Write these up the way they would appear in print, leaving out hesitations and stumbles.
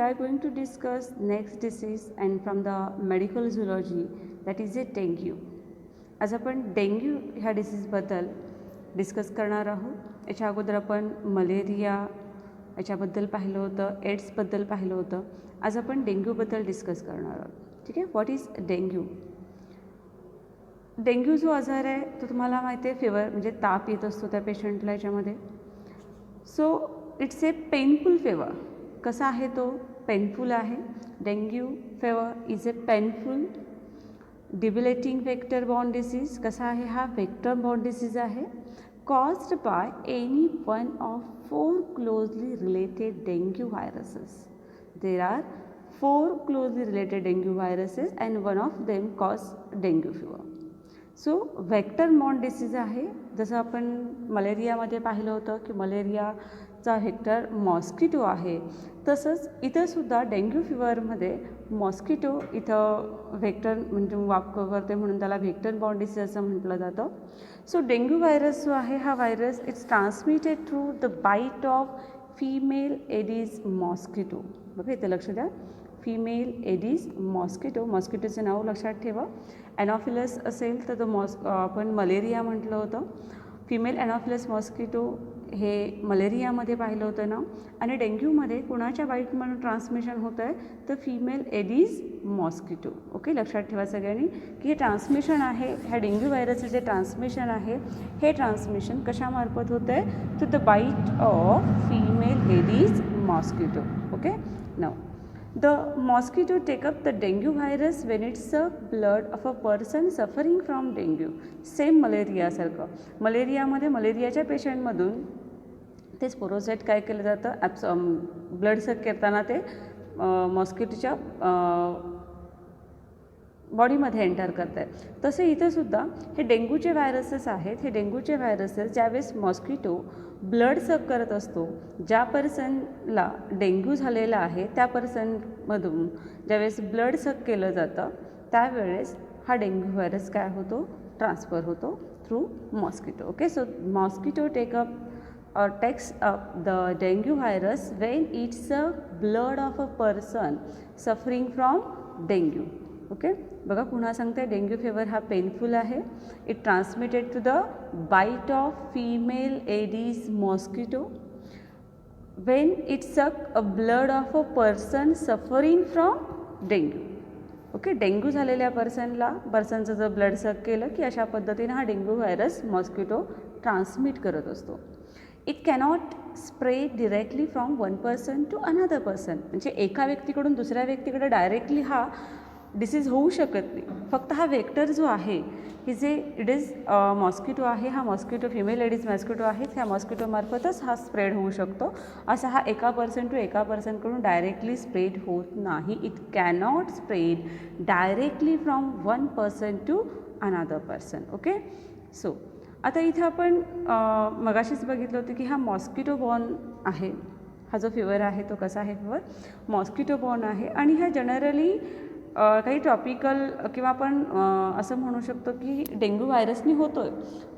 We are going to discuss next disease and from the medical zoology, that is a dengue. आज आपण dengue ह्या डिसीजबद्दल discuss करणार आहोत. याच्या अगोदर आपण मलेरिया याच्याबद्दल पाहिलं होतं, एड्सबद्दल पाहिलं होतं. आज आपण डेंग्यूबद्दल डिस्कस करणार आहोत. ठीक आहे. What is dengue? डेंग्यू जो आजार आहे तो तुम्हाला माहिती आहे, फिवर म्हणजे ताप येत असतो त्या पेशंटला याच्यामध्ये. So it's a painful fever. कसा आहे तो? पेनफुल आहे. Dengue fever is a painful debilitating vector borne disease. कसा आहे हा? वेक्टर बॉर्न डिसीज आहे. Caused by any one of 4 closely related dengue viruses. There are 4 closely related dengue viruses and one of them cause dengue fever. So vector borne disease आहे. जसं आपण मलेरियामध्ये पाहिलं होतं की मलेरियाचा व्हेक्टर मॉस्किटो आहे, तसंच इथंसुद्धा dengue फिवरमध्ये mosquito इथं व्हेक्टर म्हणजे वापर करते, म्हणून त्याला व्हेक्टर बॉर्न डिसीज असं म्हटलं जातं. सो डेंग्यू व्हायरस जो आहे हा virus it's transmitted through the bite of female Aedes mosquito. बघा इथे लक्ष द्या, फिमेल एडिस मॉस्किटो. मॉस्किटोचं नाव लक्षात ठेवा. ॲनॉफिलस असेल तर आपण मलेरिया म्हटलं होतं. फिमेल ॲनॉफिलस मॉस्किटो हे मलेरियामध्ये पाहिलं होतं ना. आणि डेंग्यूमध्ये कुणाच्या बाईटमधून ट्रान्समिशन होतं आहे तर फिमेल एडिस मॉस्किटो. ओके, लक्षात ठेवा सगळ्यांनी की हे ट्रान्समिशन आहे, ह्या डेंग्यू व्हायरसचं जे ट्रान्समिशन आहे हे ट्रान्समिशन कशामार्फत होतं आहे? To the bite of female Aedes mosquito. Okay, नाव the mosquito take up the dengue virus when it suck blood of a person suffering from dengue. Same मलेरियासारखं. मलेरियामध्ये मलेरियाच्या पेशंटमधून ते स्पोरोसाइट काय केलं जातं? ब्लड सक करताना ते मॉस्किटोच्या बॉडीमध्ये एंटर करत आहे. तसे इथंसुद्धा हे डेंग्यूचे व्हायरसेस आहेत. हे डेंग्यूचे व्हायरसेस ज्यावेळेस मॉस्किटो ब्लड सक करत असतो, ज्या पर्सनला डेंग्यू झालेला आहे त्या पर्सनमधून ज्यावेळेस ब्लड सक केलं जातं त्यावेळेस हा डेंग्यू व्हायरस काय होतो? ट्रान्सफर होतो through mosquito. Okay, so mosquito takes up the dengue virus when it's a blood of a person suffering from dengue. Okay, बघा पुन्हा सांगते, डेंग्यू फेवर हा पेनफुल आहे. It transmitted to the bite of female Aedes mosquito when it suck a blood of a person suffering from dengue. Okay, dengue झालेल्या पर्सनचं जर blood सक केलं की अशा पद्धतीने हा डेंग्यू व्हायरस मॉस्किटो ट्रान्समिट करत असतो. It cannot spread directly from one person to another person. म्हणजे एका व्यक्तीकडून दुसऱ्या व्यक्तीकडे डायरेक्टली हा डिसीज होऊ शकत नाही. फक्त हा वेक्टर जो आहे ही जे इडिस मॉस्किटो आहे, हा मॉस्किटो फिमेल एडिस मॉस्किटो आहे, ह्या मॉस्किटोमार्फतच हा स्प्रेड होऊ शकतो. असा हा एका पर्सन टू एका पर्सनकडून डायरेक्टली स्प्रेड होत नाही. It cannot spread directly from one person to another person. Okay, so आता इथं आपण मगाशीच बघितलं होतं की हा मॉस्किटो बॉर्न आहे. हा जो फिवर आहे तो कसा आहे? फिवर मॉस्किटो बॉर्न आहे. आणि हा जनरली काही ट्रॉपिकल किंवा आपण असं म्हणू शकतो की डेंग्यू व्हायरसनी होतो आहे.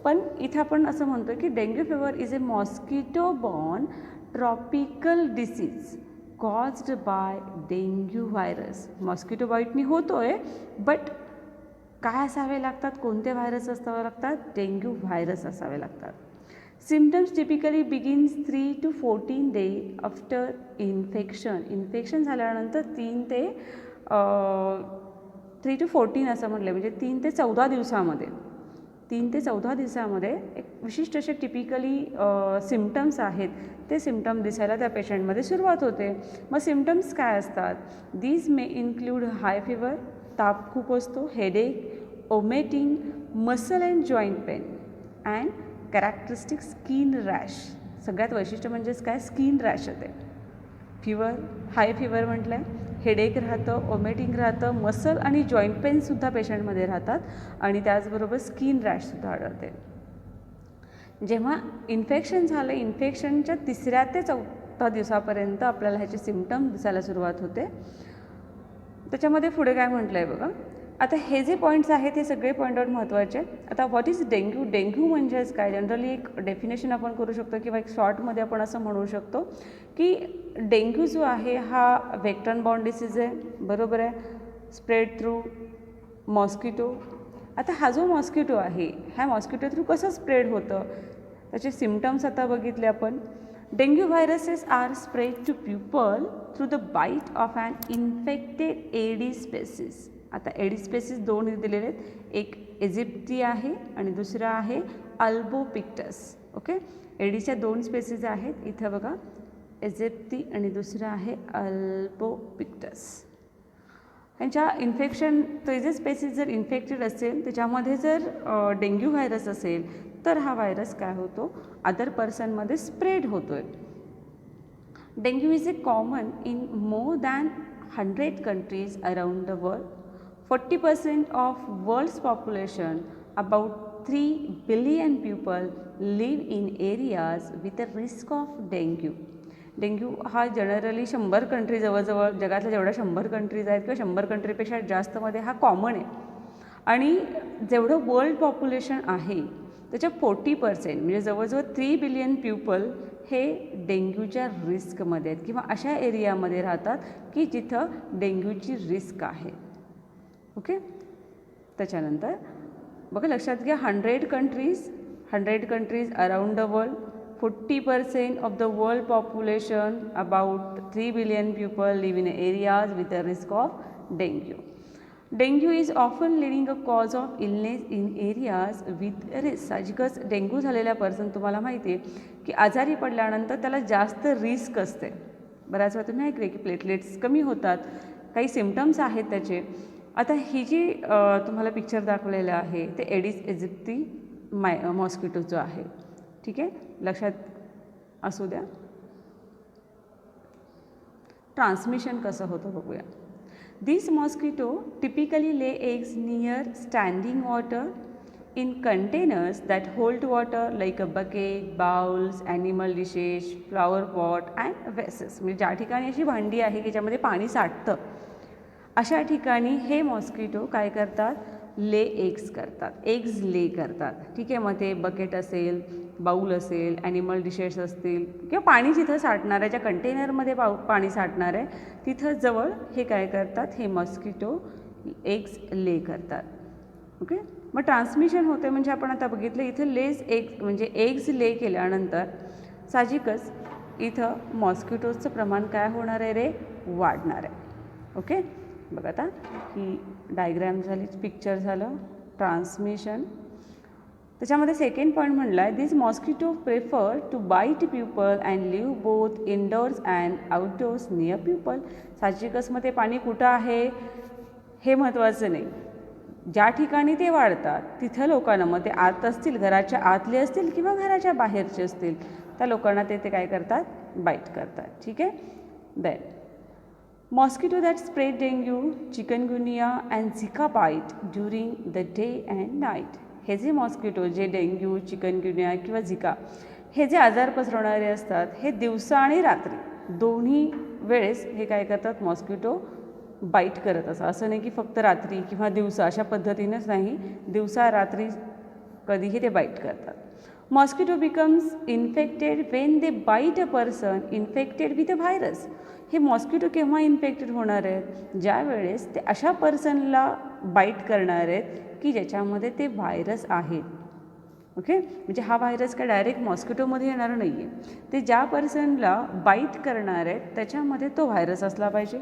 पण इथं आपण असं म्हणतो की dengue fever is a mosquito borne tropical disease caused by dengue virus. Mosquito बाईटनी होतो आहे, बट काय असावे लागतात? कोणते व्हायरस असावे लागतात? डेंग्यू व्हायरस असावे लागतात. Symptoms typically begins 3 to 14 days after infection. Infection झाल्यानंतर 3 to 14 असं म्हटलं, म्हणजे 3 ते 14 दिवसामध्ये 3 ते 14 दिवसामध्ये एक विशिष्ट असे टिपिकली सिम्पटम्स आहेत, ते सिम्पटम दिसायला त्या पेशंटमध्ये सुरुवात होते. मग सिम्पटम्स काय असतात? These may include high fever, ताप खूप असतो, headache, vomiting, muscle and joint pain and characteristic skin rash. सगळ्यात वैशिष्ट्य म्हणजेच काय? स्किन रॅश येते. फिवर, हाय फिवर म्हटलं आहे, हेडेक राहतं, ओमेटिंग राहतं, मसल आणि जॉईंट पेनसुद्धा पेशंटमध्ये राहतात आणि त्याचबरोबर स्किन रॅशसुद्धा आढळते. जेव्हा इन्फेक्शन झालं, इन्फेक्शनच्या 3ऱ्या ते 4थ्या दिवसापर्यंत आपल्याला ह्याचे सिम्पटम दिसायला सुरुवात होते. त्याच्यामध्ये पुढे काय म्हटलं आहे बघा, आता हे जे पॉईंट्स आहेत हे सगळे पॉईंट आउट महत्त्वाचे आहेत. आता व्हॉट इज डेंग्यू? डेंग्यू म्हणजेच काय? जनरली एक डेफिनेशन आपण करू शकतो किंवा एक शॉर्टमध्ये आपण असं म्हणू शकतो की डेंग्यू जो आहे हा व्हेक्टरन बॉर्न डिसीज आहे, बरोबर आहे, स्प्रेड थ्रू मॉस्किटो. आता हा जो मॉस्किटो आहे ह्या मॉस्किटो थ्रू कसं स्प्रेड होतं त्याचे सिम्पटम्स आता बघितले आपण. Dengue viruses are spread to people through the bite of an infected Aedes species. आता एडिस स्पेसिस दोन दिलेले आहेत, एक इजिप्ती आहे आणि दुसरा आहे अल्बोपिक्टस. ओके, एडीच्या दोन स्पेसिस आहेत इथं बघा, इजिप्ती आणि दुसरा आहे अल्बोपिक्टस. यांच्या इन्फेक्शन ते जे स्पेसिस जर इन्फेक्टेड असेल त्याच्यामध्ये जर डेंग्यू व्हायरस असेल तर हा व्हायरस काय होतो, अदर पर्सनमध्ये स्प्रेड होतो आहे. Dengue is a common in more than 100 countries around the world. 40% of world's population, about 3 billion people, live in areas with a risk of dengue. Dengue हा generally 100 country, जवळजवळ जगातल्या जेवढ्या 100 countries आहेत किंवा 100 कंट्रीपेक्षा जास्तमध्ये हा common आहे. आणि जेवढं वर्ल्ड पॉप्युलेशन आहे त्याच्या 40% म्हणजे जवळजवळ 3 बिलियन पीपल हे डेंग्यूच्या रिस्कमध्ये आहेत किंवा अशा एरियामध्ये राहतात की जिथं डेंग्यूची रिस्क आहे. ओके, त्याच्यानंतर बघा लक्षात घ्या, 100 countries around the world, 40% of the world population, about 3 billion people live in areas with a risk of dengue. Dengue is often leading a cause of illness in areas with risk. साहजिकच dengue झालेल्या person तुम्हाला माहिती आहे की आजारी पडल्यानंतर त्याला जास्त रिस्क असते. बऱ्याच वेळा तुम्ही ऐकले की प्लेटलेट्स कमी होतात, काही सिम्पटम्स आहेत त्याचे. आता ही जी तुम्हाला पिक्चर दाखवलेलं आहे ते एडिस इजिप्ती मॉस्किटो जो आहे, ठीक आहे, लक्षात असू द्या. ट्रान्समिशन कसं होतं बघूया. This mosquito typically lay eggs near standing water in containers that hold water like a bucket, bowls, animal dishes, flower pot and vessels. म्हणजे ज्या ठिकाणी अशी भांडी आहे की ज्यामध्ये पाणी साठतं अशा ठिकाणी हे मॉस्किटो काय करतात, एग्स ले करतात. ठीक आहे, मग ते बकेट असेल, बाऊल असेल, ॲनिमल डिशेस असतील किंवा पाणी जिथं साठणार आहे, ज्या कंटेनरमध्ये पाणी साठणार आहे तिथं जवळ हे काय करतात, हे मॉस्किटो एग्स ले करतात. ओके, मग ट्रान्समिशन होते म्हणजे आपण आता बघितलं इथं म्हणजे एग्स ले केल्यानंतर साहजिकच इथं मॉस्किटोजचं प्रमाण काय होणार आहे रे, वाढणार आहे. ओके, बघा आता ही डायग्रॅम झाली, पिक्चर झालं, ट्रान्समिशन. त्याच्यामध्ये सेकंड पॉईंट म्हणला आहे, this mosquito prefer to bite people and live both indoors and outdoors near people. साहजिकच मग ते पाणी कुठं आहे हे महत्त्वाचं नाही, ज्या ठिकाणी ते वाढतात तिथं लोकांना, मग ते आत असतील, घराच्या आतले असतील किंवा घराच्या बाहेरचे असतील, त्या लोकांना ते काय करतात, बाईट करतात. ठीक आहे. Then mosquito that spread dengue, chikungunya and Zika bite during the day and night. हे जे मॉस्किटो जे डेंग्यू, चिकनगुनिया किंवा झिका हे जे आजार पसरवणारे असतात हे दिवसा आणि रात्री दोन्ही वेळेस हे काय करतात, मॉस्किटो बाईट करत असं. असं नाही की फक्त रात्री किंवा दिवसा, अशा पद्धतीनंच नाही, दिवसा रात्री कधीही ते बाईट करतात. Mosquito becomes infected when they bite a person infected with a virus. हे मॉस्किटो केव्हा इन्फेक्टेड होणार आहेत, ज्या वेळेस ते अशा पर्सनला बाईट करणार आहेत की ज्याच्यामध्ये ते व्हायरस आहेत. ओके, म्हणजे हा व्हायरस काय डायरेक्ट मॉस्किटोमध्ये येणार नाही आहे, ते ज्या पर्सनला बाईट करणार आहेत त्याच्यामध्ये तो व्हायरस असला पाहिजे.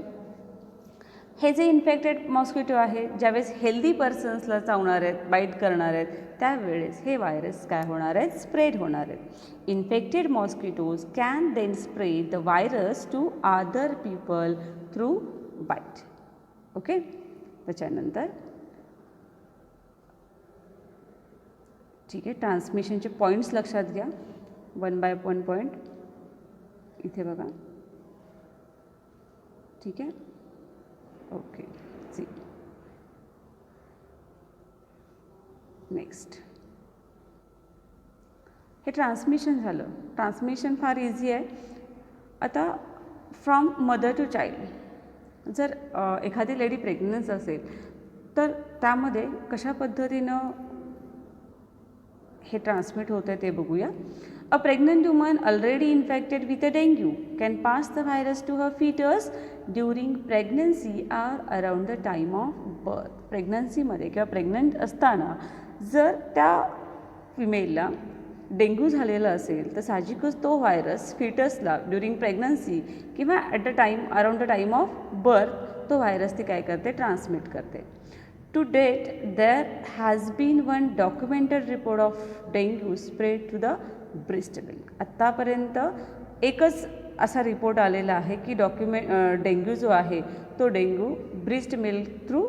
हे जे इन्फेक्टेड मॉस्किटो आहे ज्यावेळेस हेल्दी पर्सन्सला चावणार आहेत, बाईट करणार आहेत, त्यावेळेस हे व्हायरस काय होणार आहेत, स्प्रेड होणार आहेत. Infected mosquitoes can then spread the virus to other people through bite. Okay, त्याच्यानंतर ठीक आहे, ट्रान्समिशनचे पॉईंट्स लक्षात घ्या, 1 by 1 पॉईंट इथे बघा. ठीक आहे, ओके. सी नेक्स्ट, हे ट्रान्समिशन झालं. ट्रान्समिशन फार इझी आहे. आता फ्रॉम मदर टू चाइल्ड, जर एखादी लेडी प्रेग्नन्स असेल तर त्यामध्ये कशा पद्धतीनं हे ट्रान्समिट होतं ते बघूया. A pregnant woman already infected with a dengue can pass the virus to her foetus during pregnancy or around the time of birth. प्रेग्नन्सीमध्ये किंवा प्रेग्नंट असताना जर त्या फिमेलला डेंग्यू झालेला असेल तर साहजिकच तो व्हायरस फिटसला ड्युरिंग प्रेग्नन्सी किंवा at the time around the time of birth तो व्हायरस ती काय करते, ट्रान्समिट करते. To date, there has been one documented report of dengue spread to the breast milk. आत्तापर्यंत एकच असा रिपोर्ट आलेला आहे की डेंग्यू जो आहे तो dengue breast milk through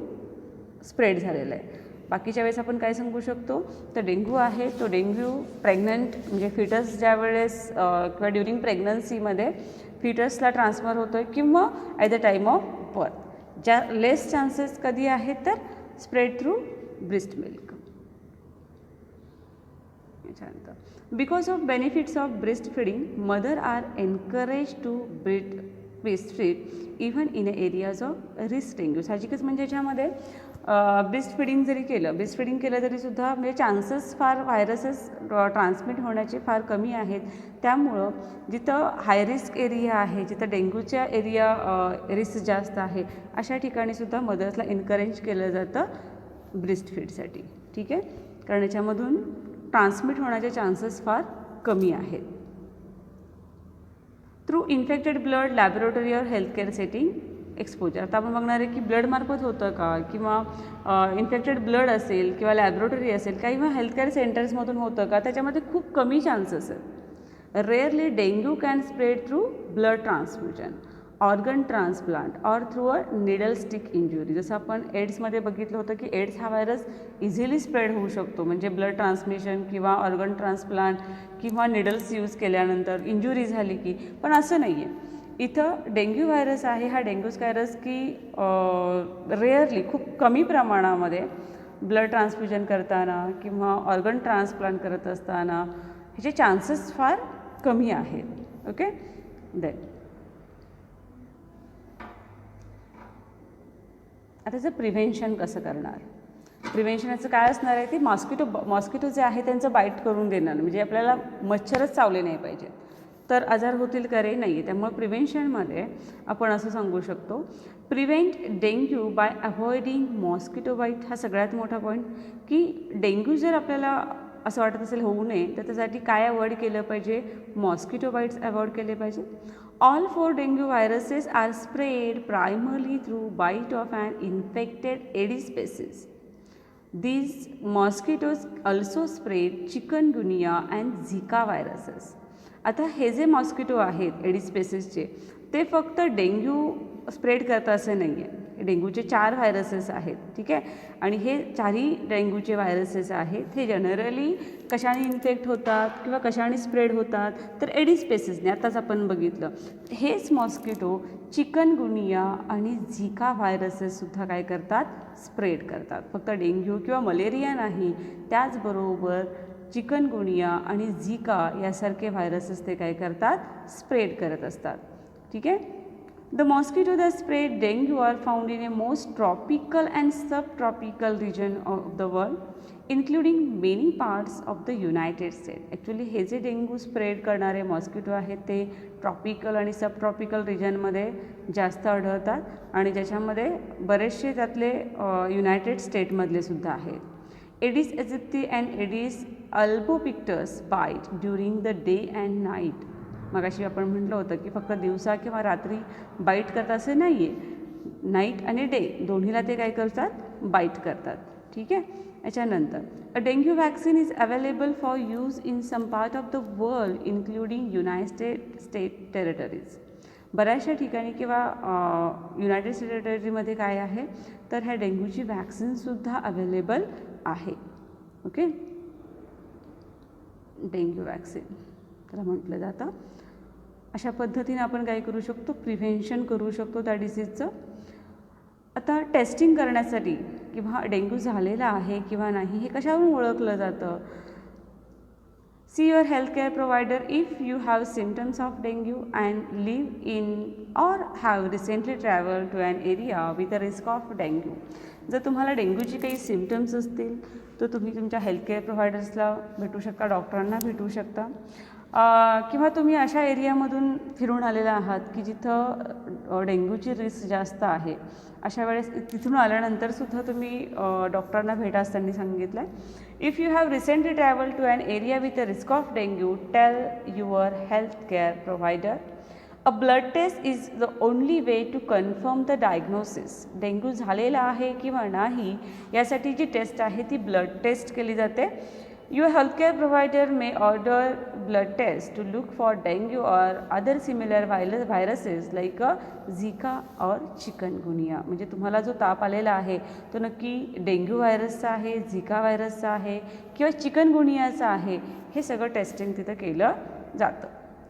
spread झालेला आहे. बाकीच्या वेळेस आपण काय सांगू शकतो, तर डेंग्यू आहे तो डेंग्यू प्रेग्नंट म्हणजे फिटस ज्या वेळेस किंवा ड्युरिंग प्रेग्नन्सीमध्ये फिटसला ट्रान्सफर होतो आहे किंवा at the time of birth. ज्या लेस चान्सेस कधी आहेत तर स्प्रेड थ्रू ब्रेस्ट मिल्क. याच्यानंतर because of benefits of breast feeding mother are encourage to breast feed even in areas of risk dengue. साहजिकच म्हणजे याच्यामध्ये ब्रेस्ट फिडिंग केलं तरीसुद्धा म्हणजे चान्सेस फार व्हायरसेस ट्रान्समिट होण्याचे फार कमी आहेत. त्यामुळं जिथं हाय रिस्क एरिया आहे, जिथं डेंग्यूच्या रिस्क जास्त आहे अशा ठिकाणीसुद्धा मदर्सला एनकरेज केलं जातं ब्रेस्ट फीडसाठी. ठीक आहे, कारण याच्यामधून ट्रान्समिट होण्याचे चान्सेस फार कमी आहेत. थ्रू इन्फेक्टेड ब्लड लॅबोरेटरी और हेल्थकेअर सेटिंग एक्सपोजर. आता आपण बघणार आहे की ब्लडमार्फत होतं का किंवा इन्फेक्टेड ब्लड असेल किंवा लॅबोरेटरी असेल किंवा हेल्थकेअर सेंटर्समधून होतं का, त्याच्यामध्ये खूप कमी चान्सेस आहेत. Rarely dengue can spread through blood transfusion, organ transplant और through a needle stick injury. जसं आपण एड्समध्ये बघितलं होतं की एड्स हा व्हायरस इझिली स्प्रेड होऊ शकतो, म्हणजे ब्लड ट्रान्समिशन किंवा ऑर्गन ट्रान्सप्लांट किंवा निडल्स यूज केल्यानंतर इंजुरी झाली की. पण असं नाही आहे. इथं डेंग्यू व्हायरस आहे, हा डेंग्यू व्हायरस की रेअरली खूप कमी प्रमाणामध्ये ब्लड ट्रान्सफ्युजन करताना किंवा ऑर्गन ट्रान्सप्लांट करत असताना ह्याचे चान्सेस फार कमी आहेत. ओके, देन आता जर प्रिव्हेन्शन कसं करणार, प्रिव्हेन्शनचं काय असणार आहे, ती मॉस्किटो जे आहे त्यांचं बाईट करून देणार, म्हणजे आपल्याला मच्छरच चावले नाही पाहिजे तर आजार होतील का रे, नाही. त्यामुळे प्रिव्हेन्शनमध्ये आपण असं सांगू शकतो, prevent dengue by avoiding mosquito bite. हा सगळ्यात मोठा पॉईंट की डेंग्यू जर आपल्याला असं वाटत असेल होऊ नये तर त्यासाठी काय अवॉइड केलं पाहिजे, मॉस्किटो बाईट्स अवॉइड केले पाहिजे. All 4 dengue viruses are spread primarily through bite of an infected Aedes species. These mosquitoes also spread chikungunya and Zika viruses. आता हे जे मॉस्किटो आहेत एडिस स्पेसिसचे ते फक्त डेंग्यू स्प्रेड करतात असं नाही आहे. डेंग्यूचे 4 व्हायरसेस आहेत. ठीक आहे, आणि हे 4ही डेंग्यूचे व्हायरसेस आहेत हे जनरली कशाने इन्फेक्ट होतात किंवा कशाने स्प्रेड होतात, तर एडिस स्पेसिसने आताच आपण बघितलं. हेच मॉस्किटो चिकनगुनिया आणि झिका व्हायरसेससुद्धा काय करतात, स्प्रेड करतात. फक्त डेंग्यू किंवा मलेरिया नाही, त्याचबरोबर चिकनगुनिया आणि झिका यासारखे व्हायरसेस ते काय करतात, स्प्रेड करत असतात. ठीक आहे. The mosquito that spread dengue are found in a most tropical and subtropical region of the world, including many parts of the United States. Actually हे जे डेंग्यू स्प्रेड करणारे मॉस्किटो आहेत ते ट्रॉपिकल आणि सबट्रॉपिकल रिजनमध्ये जास्त आढळतात आणि ज्याच्यामध्ये बरेचसे त्यातले युनायटेड स्टेटमधले सुद्धा आहेत. Aedes aegypti and Aedes albopictus bite during the day and night. मगाशी आपण म्हटलं होतं की फक्त दिवसा किंवा रात्री बाईट करतात असं नाही आहे, नाईट आणि डे दोन्हीला ते काय करतात, बाईट करतात. ठीक आहे. याच्यानंतर a dengue vaccine is available for use in some part of the world including United State territories. बऱ्याचशा ठिकाणी किंवा युनायटेड स्टेट टेरिटरीमध्ये काय आहे तर ह्या डेंग्यूची वॅक्सिनसुद्धा अवेलेबल आहे. ओके, डेंग्यू वॅक्सिन त्याला म्हटलं जातं. अशा पद्धतीने आपण काय करू शकतो, प्रिव्हेन्शन करू शकतो त्या डिसीजचं. आता टेस्टिंग करण्यासाठी किंवा डेंग्यू झालेला आहे किंवा नाही हे कशावरून ओळखलं जातं. See your health care provider if you have symptoms of dengue and live in or have recently travel to an area with a risk of dengue. जर तुम्हाला डेंग्यूची काही सिम्पटम्स असतील तर तुम्ही तुमच्या हेल्थकेअर प्रोव्हायडर्सला भेटू शकता, डॉक्टरांना भेटू शकता, किंवा तुम्ही अशा एरियामधून फिरून आलेला आहात की जिथं डेंग्यूची रिस्क जास्त आहे. अशा वेळेस तिथून आल्यानंतरसुद्धा तुम्ही डॉक्टरांना भेटा असं त्यांनी सांगितलं आहे. If you have recently travel to an area with a risk of dengue, tell your health care provider. A blood test is the only way to confirm the diagnosis. Dengue झालेला आहे किंवा नाही यासाठी जी टेस्ट आहे ती blood taste केली जाते. Your healthcare provider may order blood tests to look for dengue or other similar viruses like Zika or chikungunya. म्हणजे तुम्हाला जो ताप आलेला आहे तो नक्की डेंग्यू व्हायरसचा आहे, झिका व्हायरसचा आहे किंवा चिकनगुनियाचा आहे, हे सगळं टेस्टिंग तिथं केलं जातं.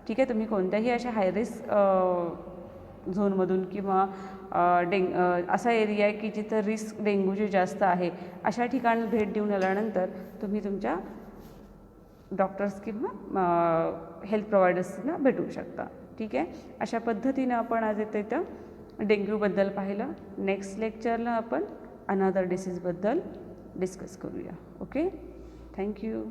ठीक आहे. तुम्ही कोणत्याही अशा हायरिस्क झोनमधून किंवा असा एरिया आहे की जिथं रिस्क डेंग्यूची जास्त आहे अशा ठिकाणी भेट देऊन आल्यानंतर तुम्ही तुमच्या डॉक्टर्स किंवा हेल्थ प्रोव्हायडर्सना भेटू शकता. ठीक आहे. अशा पद्धतीनं आपण आज इथं डेंग्यूबद्दल पाहिलं. नेक्स्ट लेक्चरला आपण अनदर डिसीजबद्दल डिस्कस करूया. ओके. थँक्यू.